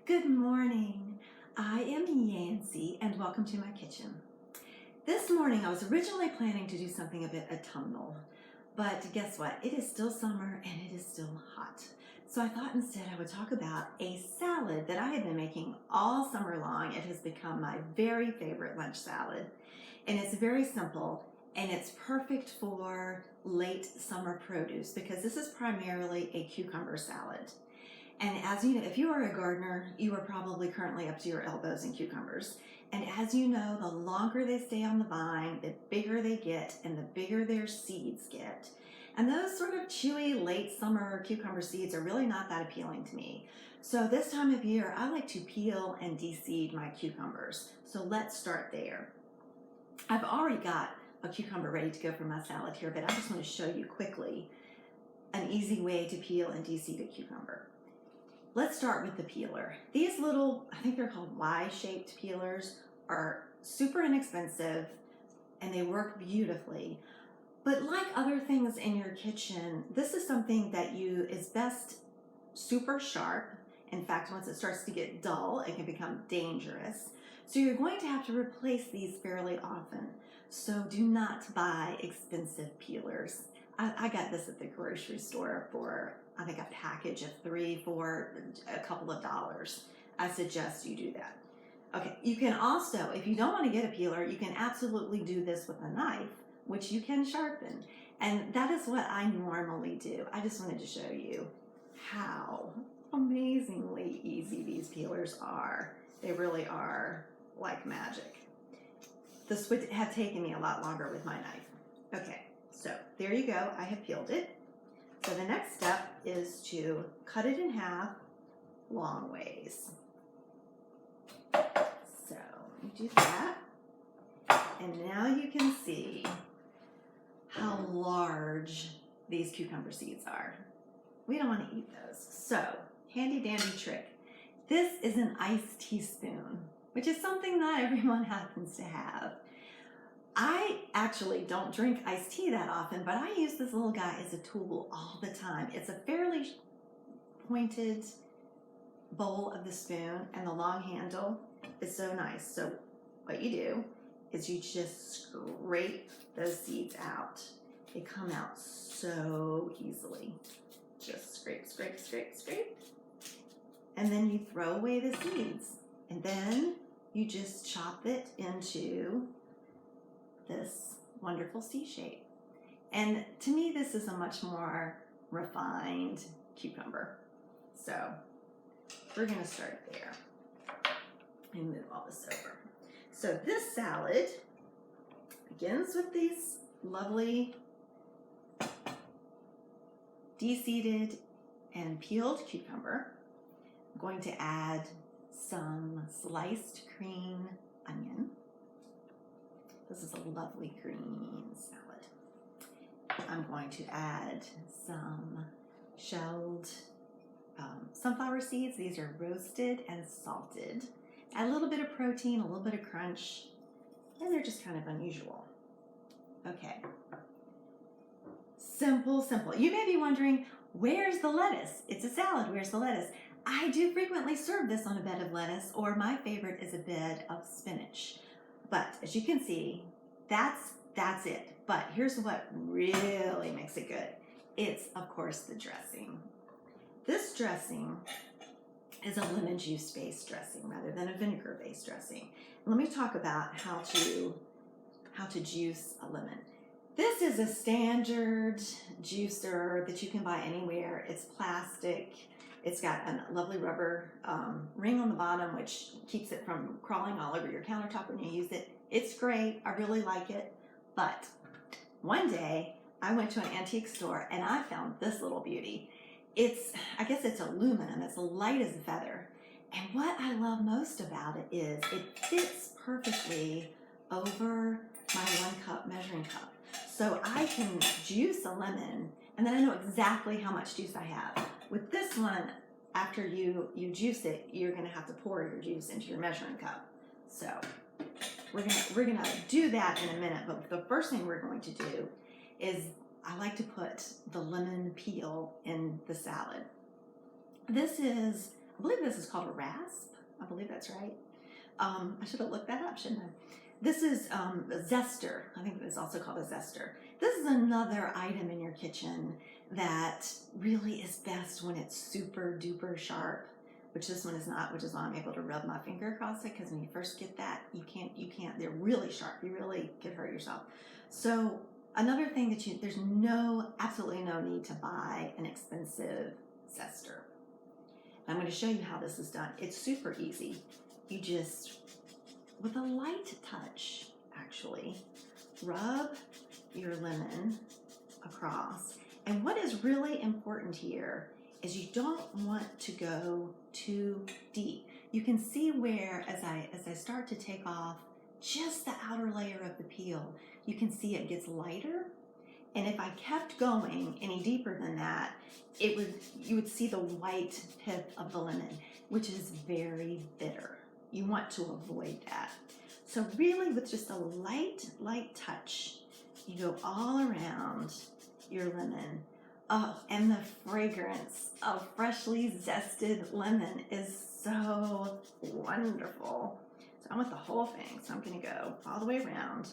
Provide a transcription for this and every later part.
Good morning. I am Yancy and welcome to my kitchen. This morning I was originally planning to do something a bit autumnal, but guess what? It is still summer and it is still hot. So I thought instead I would talk about a salad that I have been making all summer long. It has become my very favorite lunch salad, and it's very simple and it's perfect for late summer produce because this is primarily a cucumber salad. And as you know, if you are a gardener, you are probably currently up to your elbows in cucumbers. And as you know, the longer they stay on the vine, the bigger they get and the bigger their seeds get. And those sort of chewy late summer cucumber seeds are really not that appealing to me. So this time of year, I like to peel and de-seed my cucumbers. So let's start there. I've already got a cucumber ready to go for my salad here, but I just want to show you quickly an easy way to peel and de-seed a cucumber. Let's start with the peeler. These little, I think they're called Y-shaped peelers, are super inexpensive and they work beautifully. But like other things in your kitchen, this is something that is best super sharp. In fact, once it starts to get dull, it can become dangerous. So you're going to have to replace these fairly often. So do not buy expensive peelers. I got this at the grocery store for, I think, a package of 3 for a couple of dollars. I suggest you do that. Okay, you can also, if you don't want to get a peeler, you can absolutely do this with a knife, which you can sharpen. And that is what I normally do. I just wanted to show you how amazingly easy these peelers are. They really are like magic. This would have taken me a lot longer with my knife. Okay. So there you go, I have peeled it. So the next step is to cut it in half long ways. So you do that. And now you can see how large these cucumber seeds are. We don't want to eat those. So handy dandy trick. This is an iced teaspoon, which is something not everyone happens to have. I actually don't drink iced tea that often, but I use this little guy as a tool all the time. It's a fairly pointed bowl of the spoon, and the long handle is so nice. So what you do is you just scrape those seeds out. They come out so easily. Just scrape, scrape, scrape, scrape. And then you throw away the seeds. And then you just chop it into this wonderful C shape. And to me, this is a much more refined cucumber. So we're gonna start there and move all this over. So this salad begins with these lovely de-seeded and peeled cucumber. I'm going to add some sliced green onion. This is a lovely green salad. I'm going to add some shelled sunflower seeds. These are roasted and salted. Add a little bit of protein, a little bit of crunch, and they're just kind of unusual. Okay. Simple, simple. You may be wondering, where's the lettuce? It's a salad, where's the lettuce? I do frequently serve this on a bed of lettuce, or my favorite is a bed of spinach. But as you can see, that's it. But here's what really makes it good. It's, of course, the dressing. This dressing is a lemon juice-based dressing rather than a vinegar-based dressing. Let me talk about how to juice a lemon. This is a standard juicer that you can buy anywhere. It's plastic. It's got a lovely rubber ring on the bottom, which keeps it from crawling all over your countertop when you use it. It's great. I really like it. But one day, I went to an antique store and I found this little beauty. I guess it's aluminum. It's light as a feather. And what I love most about it is it fits perfectly over my 1 cup measuring cup. So I can juice a lemon and then I know exactly how much juice I have. With this one, after you juice it, you're gonna have to pour your juice into your measuring cup. So we're gonna do that in a minute, but the first thing we're going to do is I like to put the lemon peel in the salad. This is I believe this is called a rasp. I believe that's right. I should have looked that up, shouldn't I? This is a zester. I think it's also called a zester. This is another item in your kitchen that really is best when it's super duper sharp, which this one is not, which is why I'm able to rub my finger across it, because when you first get that, you can't, they're really sharp. You really could hurt yourself. So another thing that there's absolutely no need to buy an expensive zester. I'm going to show you how this is done. It's super easy. You just, with a light touch, actually, rub your lemon across. And what is really important here is you don't want to go too deep. You can see where, as I start to take off just the outer layer of the peel, you can see it gets lighter. And if I kept going any deeper than that, you would see the white pith of the lemon, which is very bitter. You want to avoid that. So really, with just a light touch, you go all around your lemon. Oh, and the fragrance of freshly zested lemon is so wonderful. So I want the whole thing, so I'm gonna go all the way around.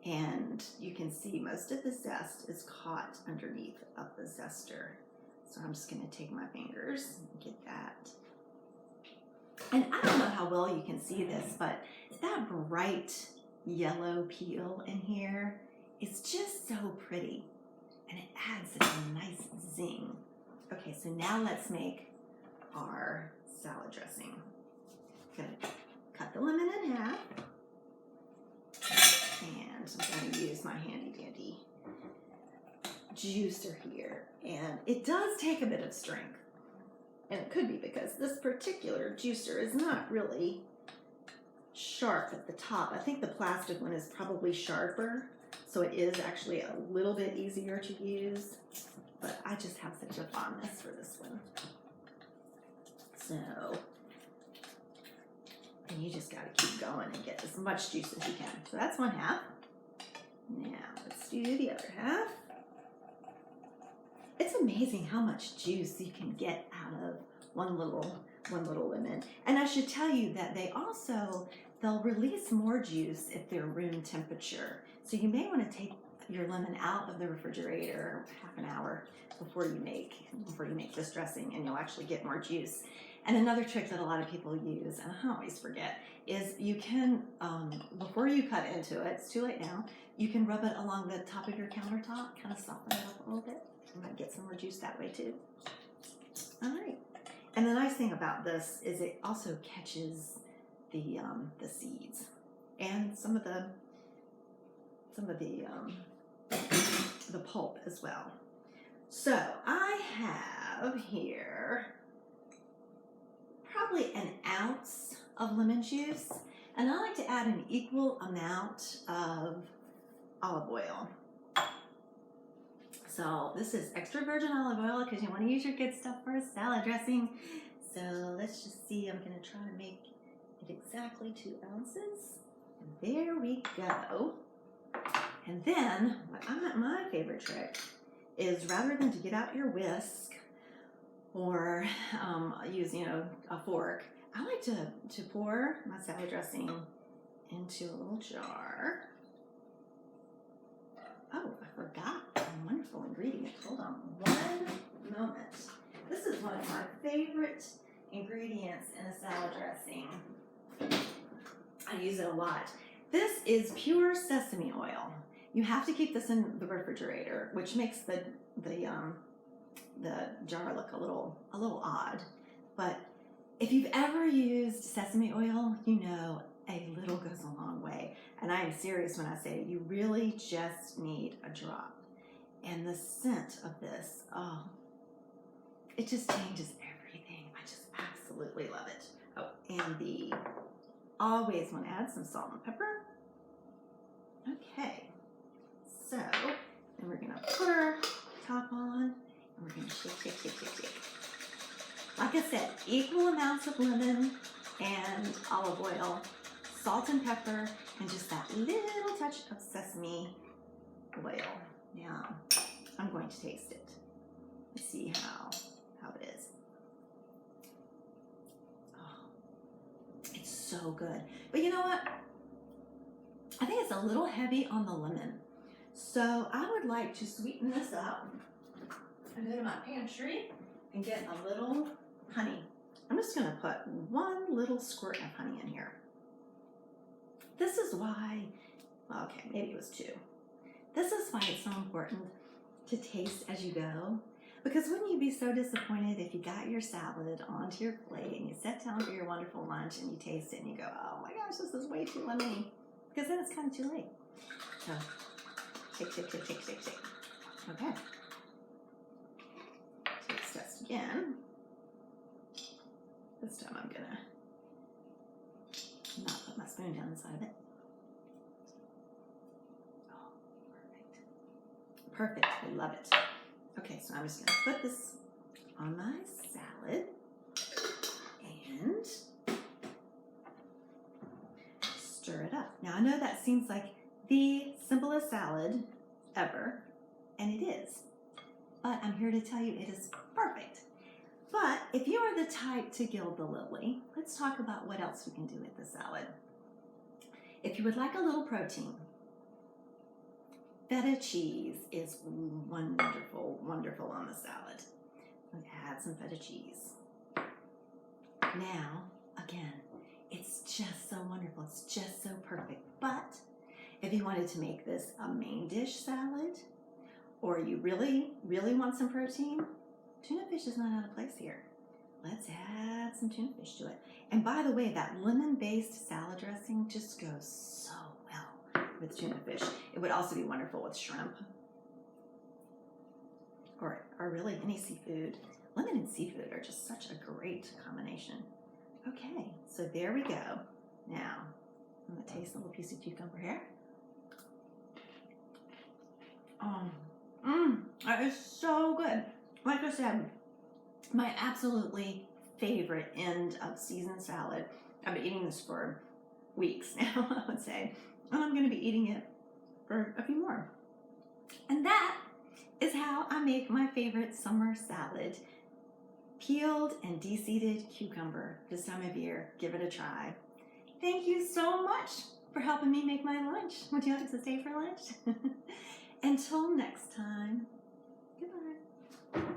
And you can see most of the zest is caught underneath of the zester. So I'm just gonna take my fingers and get that. And I don't know how well you can see this, but that bright yellow peel in here is just so pretty. And it adds such a nice zing. Okay, so now let's make our salad dressing. I'm gonna cut the lemon in half. And I'm going to use my handy dandy juicer here. And it does take a bit of strength. And it could be because this particular juicer is not really sharp at the top. I think the plastic one is probably sharper, so it is actually a little bit easier to use. But I just have such a fondness for this one. So, and you just got to keep going and get as much juice as you can. So that's one half. Now let's do the other half. It's amazing how much juice you can get out of one little lemon. And I should tell you that they'll release more juice if they're room temperature. So you may want to take your lemon out of the refrigerator half an hour before you make this dressing, and you'll actually get more juice. And another trick that a lot of people use, and I always forget, is you can, before you cut into it, it's too late now, you can rub it along the top of your countertop, kind of soften it up a little bit. You might get some more juice that way too. All right. And the nice thing about this is it also catches the seeds and some of the pulp as well. So I have here probably an ounce of lemon juice, and I like to add an equal amount of olive oil. So this is extra virgin olive oil because you want to use your good stuff for a salad dressing. So let's just see, I'm going to try to make it exactly 2 ounces. And there we go. And then my favorite trick is, rather than to get out your whisk or use a fork, I like to pour my salad dressing into a little jar. Oh, I forgot a wonderful ingredient. Hold on one moment. This is one of my favorite ingredients in a salad dressing. I use it a lot. This is pure sesame oil. You have to keep this in the refrigerator, which makes the jar look a little odd. But if you've ever used sesame oil, you know a little goes a long way. And I am serious when I say you really just need a drop. And the scent of this, oh, it just changes everything. I just absolutely love it. Oh, and always want to add some salt and pepper. Okay, so then we're gonna put our top on, and we're gonna shake. Like I said, equal amounts of lemon and olive oil, salt and pepper, and just that little touch of sesame oil. Now, I'm going to taste it. Let's see how it is. It's so good. But you know what? I think it's a little heavy on the lemon. So I would like to sweeten this up and go to my pantry and get a little honey. I'm just gonna put one little squirt of honey in here. This is why, okay, maybe it was 2. This is why it's so important to taste as you go. Because wouldn't you be so disappointed if you got your salad onto your plate and you sat down for your wonderful lunch and you taste it and you go, oh my gosh, this is way too lemony. Because then it's kind of too late. So, shake, shake, shake, shake, shake, shake. Okay. Taste test again. This time I'm gonna not put my spoon down inside of it. Oh, perfect. Perfect. I love it. Okay, so I'm just gonna put this on my salad and stir it up. Now I know that seems like the simplest salad ever, and it is. But I'm here to tell you it is perfect. But if you are the type to gild the lily, let's talk about what else we can do with the salad. If you would like a little protein, feta cheese is wonderful, wonderful on the salad. Let's add some feta cheese. Now, again, it's just so wonderful. It's just so perfect. But if you wanted to make this a main dish salad, or you really, really want some protein, tuna fish is not out of place here. Let's add some tuna fish to it. And by the way, that lemon-based salad dressing just goes so well with tuna fish. It would also be wonderful with shrimp. Or really any seafood. Lemon and seafood are just such a great combination. Okay, so there we go. Now, I'm gonna taste a little piece of cucumber here. That is so good. Like I said, my absolutely favorite end of season salad. I've been eating this for weeks now, I would say. And I'm going to be eating it for a few more. And that is how I make my favorite summer salad. Peeled and de-seeded cucumber this time of year. Give it a try. Thank you so much for helping me make my lunch. Would you like to stay for lunch? Until next time, goodbye.